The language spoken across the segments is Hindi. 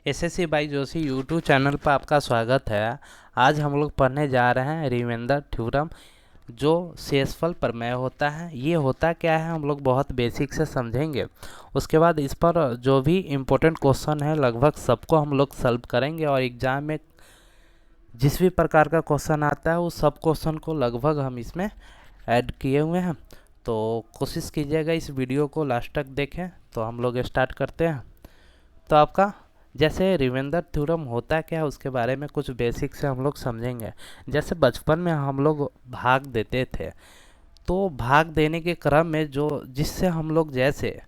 SSC by Joshi YouTube channel पर आपका स्वागत है। आज हम लोग पढ़ने जा रहे हैं रिमाइंडर थ्योरम, जो शेषफल प्रमेय होता है। ये होता क्या है हम लोग बहुत बेसिक से समझेंगे। उसके बाद इस पर जो भी इम्पोर्टेंट क्वेश्चन है लगभग सबको हम लोग सॉल्व करेंगे, और एग्ज़ाम में जिस भी प्रकार का क्वेश्चन आता है उस सब क्वेश्चन को लगभग हम इसमें ऐड किए हुए हैं। तो कोशिश कीजिएगा इस वीडियो को लास्ट तक देखें। तो हम लोग स्टार्ट करते हैं। तो आपका जैसे रिमाइंडर थ्योरम होता क्या है उसके बारे में कुछ बेसिक से हम लोग समझेंगे। जैसे बचपन में हम लोग भाग देते थे, तो भाग देने के क्रम में जो जिससे हम लोग, जैसे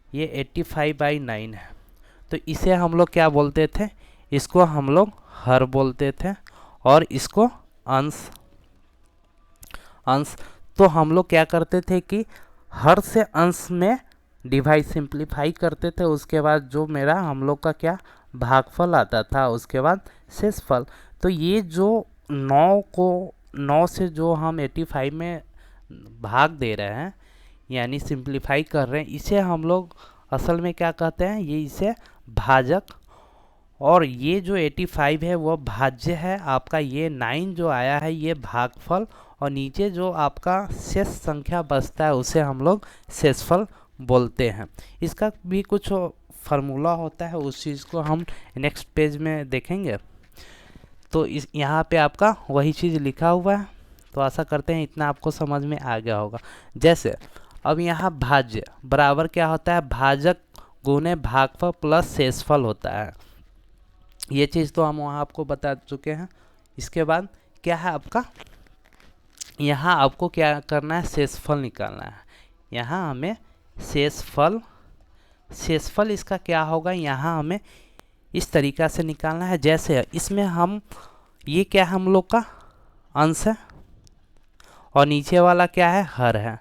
ये 85/9 है, तो इसे हम लोग क्या बोलते थे, इसको हम लोग हर बोलते थे, और इसको अंश अंश तो हम लोग क्या करते थे कि हर से अंश में डिवाइड सिंप्लीफाई करते थे। उसके बाद जो मेरा हम लोग का क्या भागफल आता था, उसके बाद शेषफल। तो ये जो 9 से जो हम 85 में भाग दे रहे हैं यानी सिंप्लीफाई कर रहे हैं, इसे हम लोग असल में क्या कहते हैं, ये इसे भाजक। और ये जो 85 है वो भाज्य है आपका, ये 9 जो आया है ये भागफल, और नीचे जो आपका शेष संख्या बचता है उसे हम लोग शेषफल बोलते हैं। इसका भी कुछ फार्मूला होता है, उस चीज़ को हम नेक्स्ट पेज में देखेंगे। तो इस यहाँ पे आपका वही चीज़ लिखा हुआ है। तो आशा करते हैं इतना आपको समझ में आ गया होगा। जैसे अब यहाँ भाज्य बराबर क्या होता है, भाजक गुने भागफल प्लस शेषफल होता है। ये चीज़ तो हम वहाँ आपको बता चुके हैं। इसके बाद क्या है आपका, यहाँ आपको क्या करना है, शेषफल निकालना है। यहाँ हमें शेषफल इसका क्या होगा, यहाँ हमें इस तरीक़ा से निकालना है। जैसे इसमें हम, ये क्या है हम लोग का अंश है, और नीचे वाला क्या है, हर है।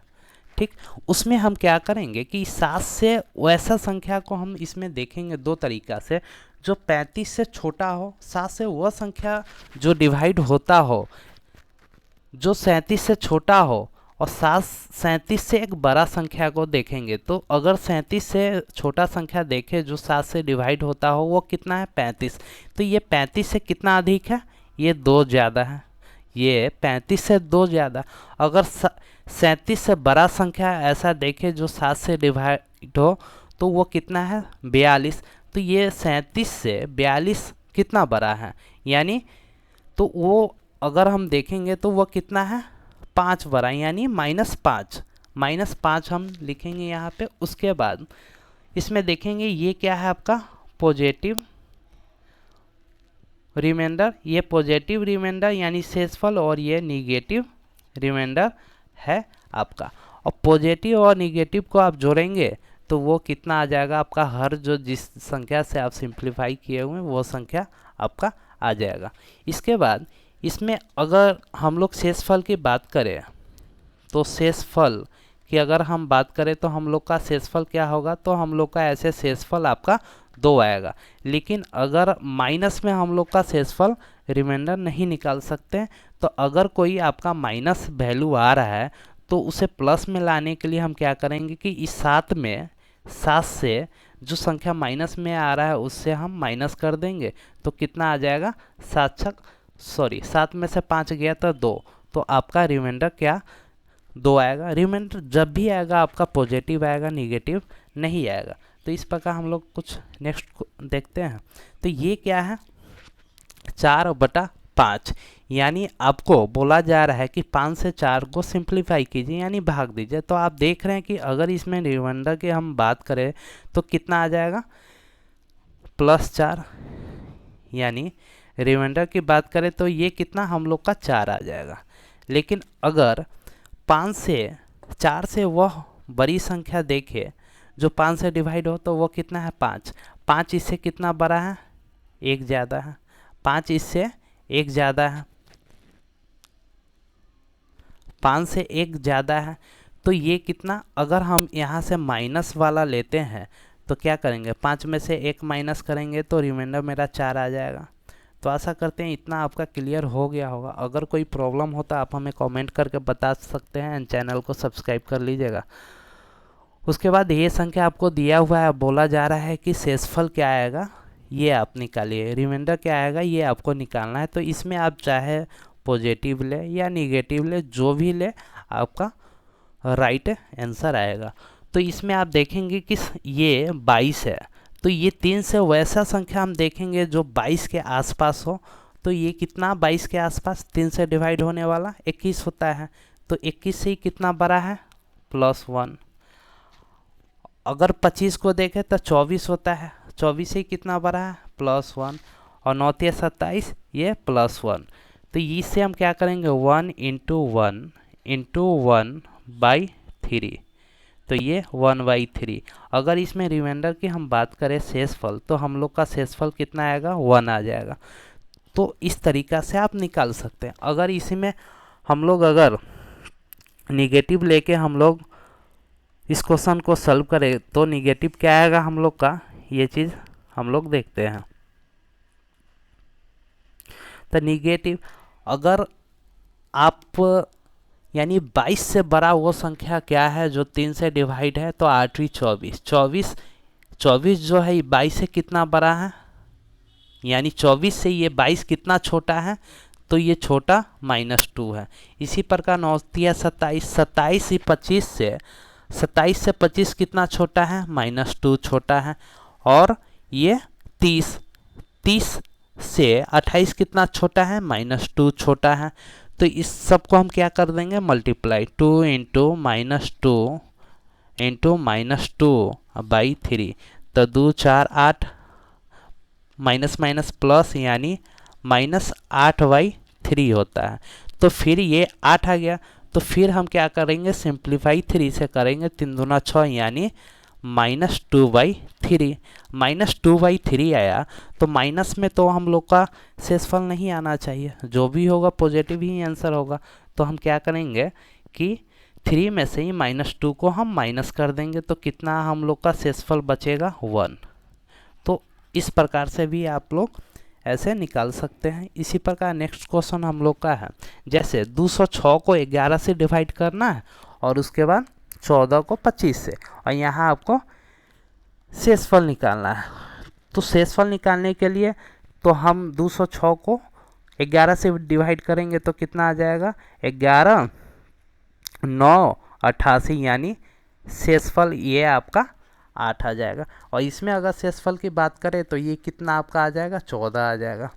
ठीक, उसमें हम क्या करेंगे कि 7 से वैसा संख्या को हम इसमें देखेंगे दो तरीक़ा से, जो 35 से छोटा हो। 7 से वह संख्या जो डिवाइड होता हो जो 37 से छोटा हो, और 37 से एक बड़ा संख्या को देखेंगे। तो अगर 37 से छोटा संख्या देखें जो 7 से डिवाइड होता हो, वो कितना है, 35। तो ये 35 से कितना अधिक है, ये 2 ज़्यादा है। ये 35 से 2 ज़्यादा। अगर 37 से बड़ा संख्या ऐसा देखें जो 7 से डिवाइड हो, तो वो कितना है, 42। तो ये 37 से 42 कितना बड़ा है, यानी तो वो अगर हम देखेंगे तो वो कितना है, 5 बड़ा, यानी -5 हम लिखेंगे यहाँ पे। उसके बाद इसमें देखेंगे ये क्या है आपका पॉजिटिव रिमाइंडर, ये पॉजिटिव रिमाइंडर यानी शेषफल, और ये निगेटिव रिमाइंडर है आपका। और पॉजिटिव और निगेटिव को आप जोड़ेंगे तो वो कितना आ जाएगा आपका, हर जो जिस संख्या से आप सिंप्लीफाई किए हुए हैं वो संख्या आपका आ जाएगा। इसके बाद इसमें अगर हम लोग शेषफल की बात करें, तो शेषफल की अगर हम बात करें तो हम लोग का शेषफल क्या होगा, तो हम लोग का ऐसे शेषफल आपका 2 आएगा। लेकिन अगर माइनस में हम लोग का शेषफल रिमाइंडर नहीं निकाल सकते, तो अगर कोई आपका माइनस वैल्यू आ रहा है तो उसे प्लस में लाने के लिए हम क्या करेंगे कि इस 7 से जो संख्या माइनस में आ रहा है उससे हम माइनस कर देंगे। तो कितना आ जाएगा, 7 में से 5 गया था 2, तो आपका रिमाइंडर क्या 2 आएगा। रिमाइंडर जब भी आएगा आपका पॉजिटिव आएगा, निगेटिव नहीं आएगा। तो इस प्रकार हम लोग कुछ नेक्स्ट देखते हैं। तो ये क्या है, 4/5, यानी आपको बोला जा रहा है कि 5 से 4 को सिंप्लीफाई कीजिए यानी भाग दीजिए। तो आप देख रहे हैं कि अगर इसमें रिमाइंडर की हम बात करें तो कितना आ जाएगा, +4, यानी रिमाइंडर की बात करें तो ये कितना हम लोग का 4 आ जाएगा। लेकिन अगर 5 से 4 से वह बड़ी संख्या देखे जो 5 से डिवाइड हो, तो वो कितना है, 5 इससे कितना बड़ा है, 1 ज़्यादा है। 5 इससे 1 ज़्यादा है, 5 से 1 ज़्यादा है। तो ये कितना, अगर हम यहाँ से माइनस वाला लेते हैं तो क्या करेंगे, 5 में से 1 माइनस करेंगे तो रिमाइंडर मेरा 4 आ जाएगा। तो आशा करते हैं इतना आपका क्लियर हो गया होगा। अगर कोई प्रॉब्लम हो तो आप हमें कमेंट करके बता सकते हैं, एंड चैनल को सब्सक्राइब कर लीजिएगा। उसके बाद ये संख्या आपको दिया हुआ है, बोला जा रहा है कि शेषफल क्या आएगा, ये आप निकालिए, रिमाइंडर क्या आएगा ये आपको निकालना है। तो इसमें आप चाहे पॉजिटिव ले या निगेटिव ले, जो भी ले आपका राइट आंसर आएगा। तो इसमें आप देखेंगे कि ये 22 है, तो ये 3 से वैसा संख्या हम देखेंगे जो 22 के आसपास हो। तो ये कितना 22 के आसपास 3 से डिवाइड होने वाला 21 होता है। तो 21 से ही कितना बड़ा है +1। अगर 25 को देखें तो 24 होता है, 24 से ही कितना बड़ा है +1। और 9 × 27 ये +1। तो इससे हम क्या करेंगे 1 × 1/3। तो ये 1/3। अगर इसमें रिमाइंडर की हम बात करें शेषफल, तो हम लोग का शेषफल कितना आएगा 1 आ जाएगा। तो इस तरीक़ा से आप निकाल सकते हैं। अगर इसी में हम लोग अगर निगेटिव लेके हम लोग इस क्वेश्चन को सॉल्व करें तो निगेटिव क्या आएगा हम लोग का, ये चीज़ हम लोग देखते हैं। तो निगेटिव अगर आप यानी 22 से बड़ा वो संख्या क्या है जो 3 से डिवाइड है, तो 8 24 24 जो है 22 से कितना बड़ा है, यानी 24 से ये 22 कितना छोटा है, तो ये छोटा -2 है। इसी प्रकार 9 × 27 27 27 से 25 कितना छोटा है -2 छोटा है। और ये 30 से 28 कितना छोटा है -2 छोटा है। तो इस सब को हम क्या कर देंगे मल्टीप्लाई 2 × -2/3। तो 2 4 8 माइनस प्लस यानी -8/3 होता है। तो फिर ये 8 आ गया। तो फिर हम क्या करेंगे सिंप्लीफाई 3 से करेंगे, 3 दूना 6 यानी -2/3। -2/3 आया तो माइनस में तो हम लोग का शेषफल नहीं आना चाहिए, जो भी होगा पॉजिटिव ही आंसर होगा। तो हम क्या करेंगे कि 3 में से ही -2 को हम माइनस कर देंगे, तो कितना हम लोग का शेषफल बचेगा 1। तो इस प्रकार से भी आप लोग ऐसे निकाल सकते हैं। इसी प्रकार नेक्स्ट क्वेश्चन हम लोग का है, जैसे 206 को 11 से डिवाइड करना है और उसके बाद 14 को 25 से, और यहाँ आपको शेषफल निकालना है। तो शेषफल निकालने के लिए तो हम 206 को 11 से डिवाइड करेंगे तो कितना आ जाएगा 11 9 88, यानी शेषफल ये आपका 8 आ जाएगा। और इसमें अगर शेषफल की बात करें तो ये कितना आपका आ जाएगा 14 आ जाएगा।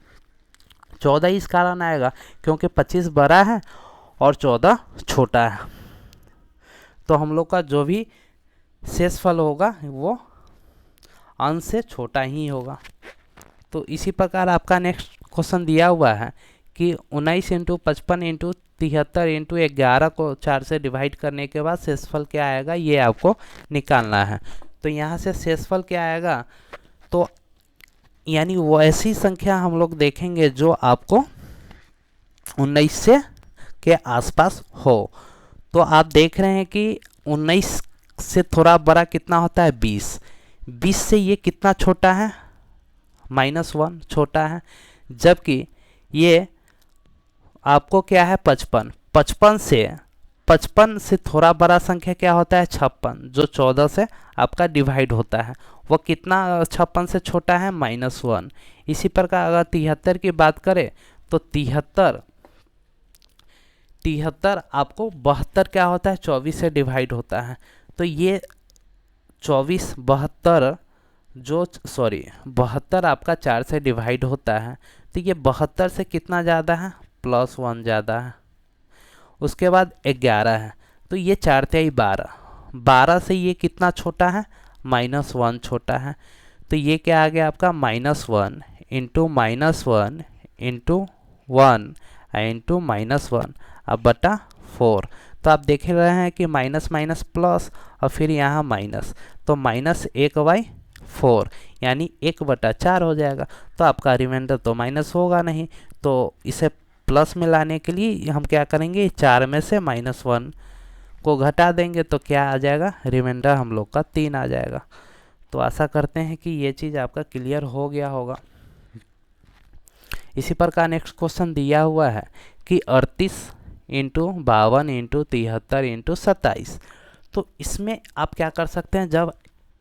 14 इस कारण आएगा क्योंकि 25 बड़ा है और 14 छोटा है। तो हम लोग का जो भी शेषफल होगा वो अंश से छोटा ही होगा। तो इसी प्रकार आपका नेक्स्ट क्वेश्चन दिया हुआ है कि 19 × 55 × 73 × 11 को 4 से डिवाइड करने के बाद शेषफल क्या आएगा ये आपको निकालना है। तो यहाँ से शेषफल क्या आएगा, तो यानी वो ऐसी संख्या हम लोग देखेंगे जो आपको 19 से के आसपास हो। तो आप देख रहे हैं कि 19 से थोड़ा बड़ा कितना होता है 20 से ये कितना छोटा है -1 छोटा है। जबकि ये आपको क्या है 55 से थोड़ा बड़ा संख्या क्या होता है 56, जो 14 से आपका डिवाइड होता है, वो कितना 56 से छोटा है -1। इसी प्रकार अगर 73 की बात करें तो 73 आपको 72 क्या होता है 24 से डिवाइड होता है। तो ये 72 आपका 4 से डिवाइड होता है। तो ये 72 से कितना ज़्यादा है +1 ज़्यादा है। उसके बाद 11 है, तो ये 4 × 12 से ये कितना छोटा है -1 छोटा है। तो ये क्या आ गया आपका -1 × -1 × -1 अब बटा 4। तो आप देख रहे हैं कि माइनस माइनस प्लस और फिर यहाँ माइनस, तो -1/4 यानी 1/4 हो जाएगा। तो आपका रिमाइंडर तो माइनस होगा नहीं, तो इसे प्लस में लाने के लिए हम क्या करेंगे 4 में से -1 को घटा देंगे, तो क्या आ जाएगा रिमाइंडर हम लोग का 3 आ जाएगा। तो आशा करते हैं कि ये चीज़ आपका क्लियर हो गया होगा। इसी प्रकार नेक्स्ट क्वेश्चन दिया हुआ है कि 38 × 52 × 73 × 27। तो इसमें आप क्या कर सकते हैं, जब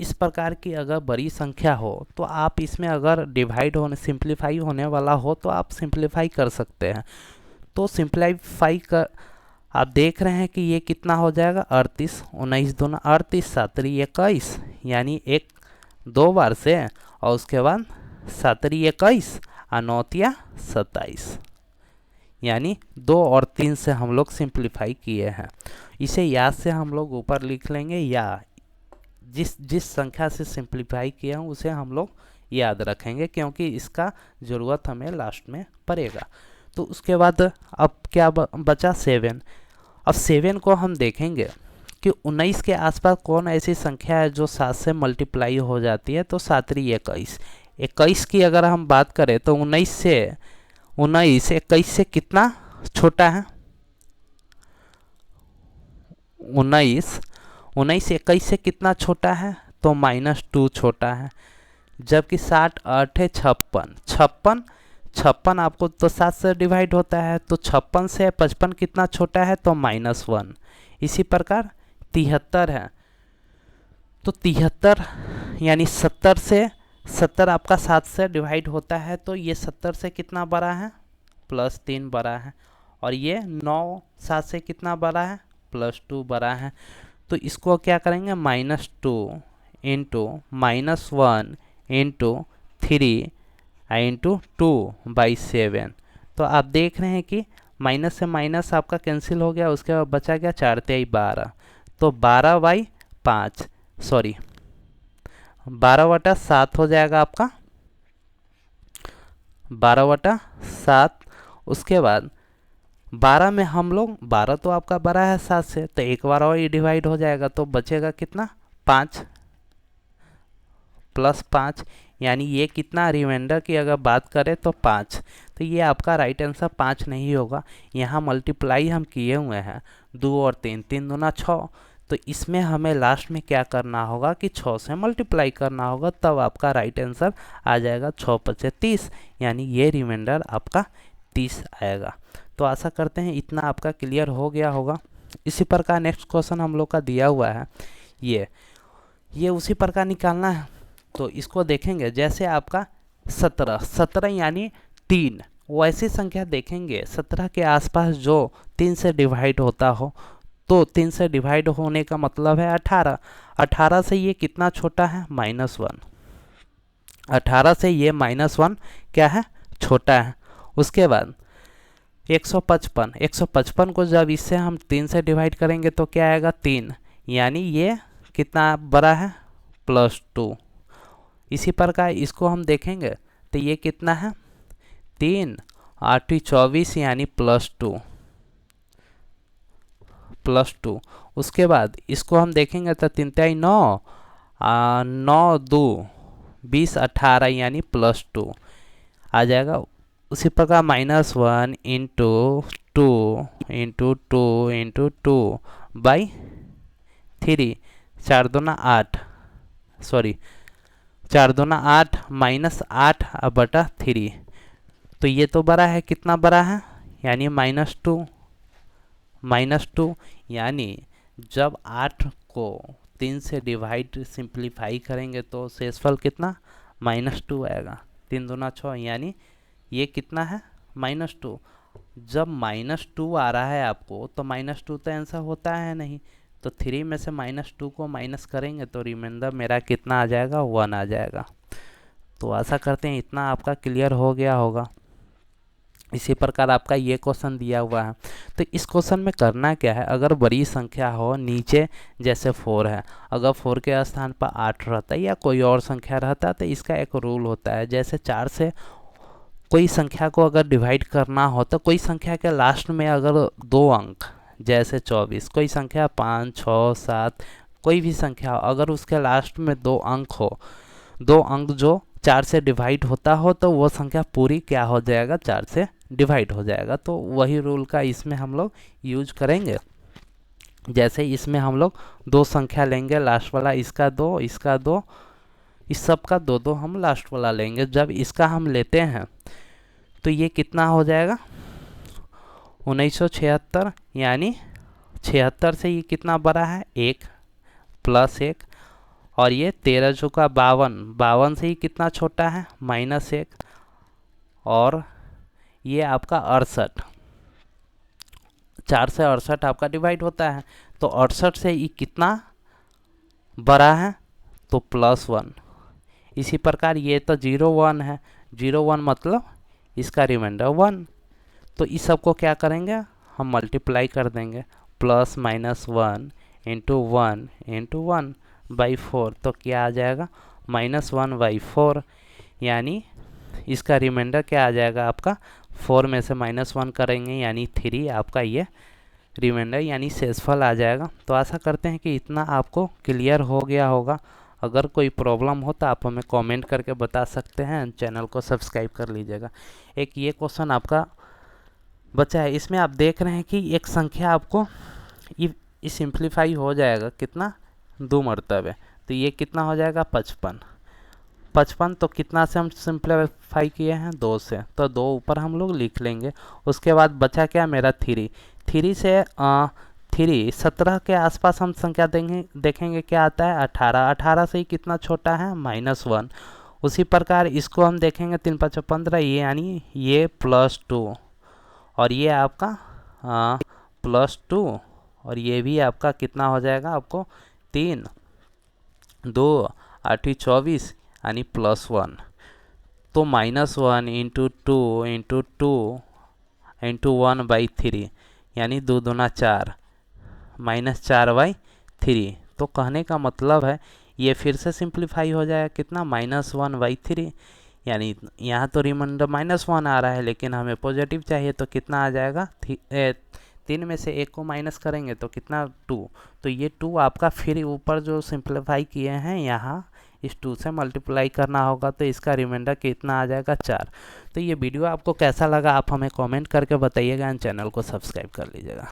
इस प्रकार की अगर बड़ी संख्या हो तो आप इसमें अगर डिवाइड होने सिंप्लीफाई होने वाला हो तो आप सिंप्लीफाई कर सकते हैं। तो सिंप्लीफाई कर आप देख रहे हैं कि ये कितना हो जाएगा 38, 19 दूना 38, 7 21, यानी एक 2 बार से और उसके बाद 7 21 और 9 27, यानी 2 और 3 से हम लोग सिंप्लीफाई किए हैं। इसे याद से हम लोग ऊपर लिख लेंगे या जिस संख्या से सिंप्लीफाई किया हूँ उसे हम लोग याद रखेंगे, क्योंकि इसका ज़रूरत हमें लास्ट में पड़ेगा। तो उसके बाद अब क्या बचा 7। अब 7 को हम देखेंगे कि 19 के आसपास कौन ऐसी संख्या है जो 7 से मल्टीप्लाई हो जाती है। तो 7 21, 21 की अगर हम बात करें तो 19 21 से कितना छोटा है? 19 21 से कितना छोटा है? तो -2 छोटा है। जबकि 60 8 है 56 आपको तो 7 से डिवाइड होता है, तो 56 से 55 कितना छोटा है? तो -1। इसी प्रकार 73 है, तो 73 यानी 70 आपका 7 से डिवाइड होता है, तो ये 70 से कितना बड़ा है? +3 बड़ा है। और ये 9 7 से कितना बड़ा है? +2 बड़ा है। तो इसको क्या करेंगे? -2 इंटू -1 इंटू 3 इंटू 2/7। तो आप देख रहे हैं कि माइनस से माइनस आपका कैंसिल हो गया, उसके बाद बचा गया 4 × 12, तो 12/5 सॉरी 12/7 हो जाएगा आपका, 12/7। उसके बाद 12 में हम लोग 12 तो आपका बड़ा है 7 से, तो एक बार और ये डिवाइड हो जाएगा, तो बचेगा कितना? 5 + 5, यानी ये कितना रिमाइंडर की अगर बात करें तो 5। तो ये आपका राइट आंसर 5 नहीं होगा। यहाँ मल्टीप्लाई हम किए हुए हैं 2 और 3, 3 दूना 6, तो इसमें हमें लास्ट में क्या करना होगा कि 6 से मल्टीप्लाई करना होगा, तब आपका राइट आंसर आ जाएगा 6 × 5 = 30, यानी ये रिमाइंडर आपका 30 आएगा। तो आशा करते हैं इतना आपका क्लियर हो गया होगा। इसी प्रकार नेक्स्ट क्वेश्चन हम लोग का दिया हुआ है, ये उसी प्रकार निकालना है। तो इसको देखेंगे, जैसे आपका 17 यानी 3, वैसी संख्या देखेंगे 17 के आसपास जो 3 से डिवाइड होता हो, तो 3 से डिवाइड होने का मतलब है 18 से ये कितना छोटा है? -1। 18 से ये -1 क्या है? छोटा है। उसके बाद 155 को जब इससे हम 3 से डिवाइड करेंगे तो क्या आएगा? 3, यानी ये कितना बड़ा है? +2। इसी प्रकार इसको हम देखेंगे तो ये कितना है? 3 8 24, यानी +2। उसके बाद इसको हम देखेंगे तो 3 × 9 9 2 20 18, यानी +2 आ जाएगा। उसी प्रकार -1 इंटू 2 इंटू 2 इंटू 2/3, 4 दूना 8 सॉरी 4 दूना 8 -8/3, तो ये तो बड़ा है, कितना बड़ा है? यानी -2, यानी जब 8 को 3 से डिवाइड सिंप्लीफाई करेंगे तो शेषफल कितना? -2 आएगा। 3 दूना 6, यानी ये कितना है? -2। जब -2 आ रहा है आपको, तो -2 तो आंसर होता है नहीं, तो 3 में से -2 को माइनस करेंगे तो रिमाइंडर मेरा कितना आ जाएगा? 1 आ जाएगा। तो आशा करते हैं इतना आपका क्लियर हो गया होगा। इसी प्रकार आपका ये क्वेश्चन दिया हुआ है। तो इस क्वेश्चन में करना क्या है, अगर बड़ी संख्या हो, नीचे जैसे 4 है, अगर 4 के स्थान पर 8 रहता है या कोई और संख्या रहता है, तो इसका एक रूल होता है, जैसे 4 से कोई संख्या को अगर डिवाइड करना हो तो कोई संख्या के लास्ट में अगर 2 अंक, जैसे 24, कोई संख्या 5 6 7, कोई भी संख्या अगर उसके लास्ट में 2 अंक हो, 2 अंक जो 4 से डिवाइड होता हो, तो वो संख्या पूरी क्या हो जाएगा? 4 से डिवाइड हो जाएगा। तो वही रूल का इसमें हम लोग यूज करेंगे। जैसे इसमें हम लोग 2 संख्या लेंगे, लास्ट वाला इसका 2, इसका 2, इस सब का 2 हम लास्ट वाला लेंगे। जब इसका हम लेते हैं तो ये कितना हो जाएगा? 1976, यानी 76 से ये कितना बड़ा है? 1 + 1, और ये 13 चौका 52, 52 से ही कितना छोटा है -1, और ये आपका 68, 4 से 68 आपका डिवाइड होता है, तो 68 से ये कितना बड़ा है तो +1। इसी प्रकार ये तो 0 1 है, 0 1 मतलब इसका रिमाइंडर 1, तो इस सब को क्या करेंगे हम मल्टीप्लाई कर देंगे, +-1 इंटू 1 इंटू 1/4, तो क्या आ जाएगा -1/4, यानी इसका रिमाइंडर क्या आ जाएगा आपका 4 में से -1 करेंगे यानी 3, आपका ये रिमाइंडर यानी शेषफल आ जाएगा। तो आशा करते हैं कि इतना आपको क्लियर हो गया होगा। अगर कोई प्रॉब्लम हो तो आप हमें कमेंट करके बता सकते हैं, चैनल को सब्सक्राइब कर लीजिएगा। एक ये क्वेश्चन आपका बचा है, इसमें आप देख रहे हैं कि एक संख्या आपको ये सिंप्लीफाई हो जाएगा कितना 2 मरतबे, तो ये कितना हो जाएगा 55, तो कितना से हम सिंप्लीफाई किए हैं 2 से, तो 2 ऊपर हम लोग लिख लेंगे। उसके बाद बचा क्या मेरा 3 से 17 के आसपास हम संख्या देखेंगे क्या आता है 18 से ही कितना छोटा है -1। उसी प्रकार इसको हम देखेंगे 3 5 15, ये यानी ये +2, और ये आपका +2, और ये भी आपका कितना हो जाएगा आपको 3 2 8 24 यानी +1, तो -1 इंटू 2 इंटू 2 इंटू 1/3 यानी 2 दूना 4, -4/3। तो कहने का मतलब है ये फिर से सिंप्लीफाई हो जाएगा कितना -1/3, यानी यहाँ तो रिमाइंडर -1 आ रहा है लेकिन हमें पॉजिटिव चाहिए, तो कितना आ जाएगा 3 में से 1 को माइनस करेंगे तो कितना 2, तो ये 2 आपका फिर ऊपर जो सिंप्लीफाई किए हैं यहाँ इस 2 से मल्टीप्लाई करना होगा, तो इसका रिमाइंडर कितना आ जाएगा 4। तो ये वीडियो आपको कैसा लगा आप हमें कमेंट करके बताइएगा, एंड चैनल को सब्सक्राइब कर लीजिएगा।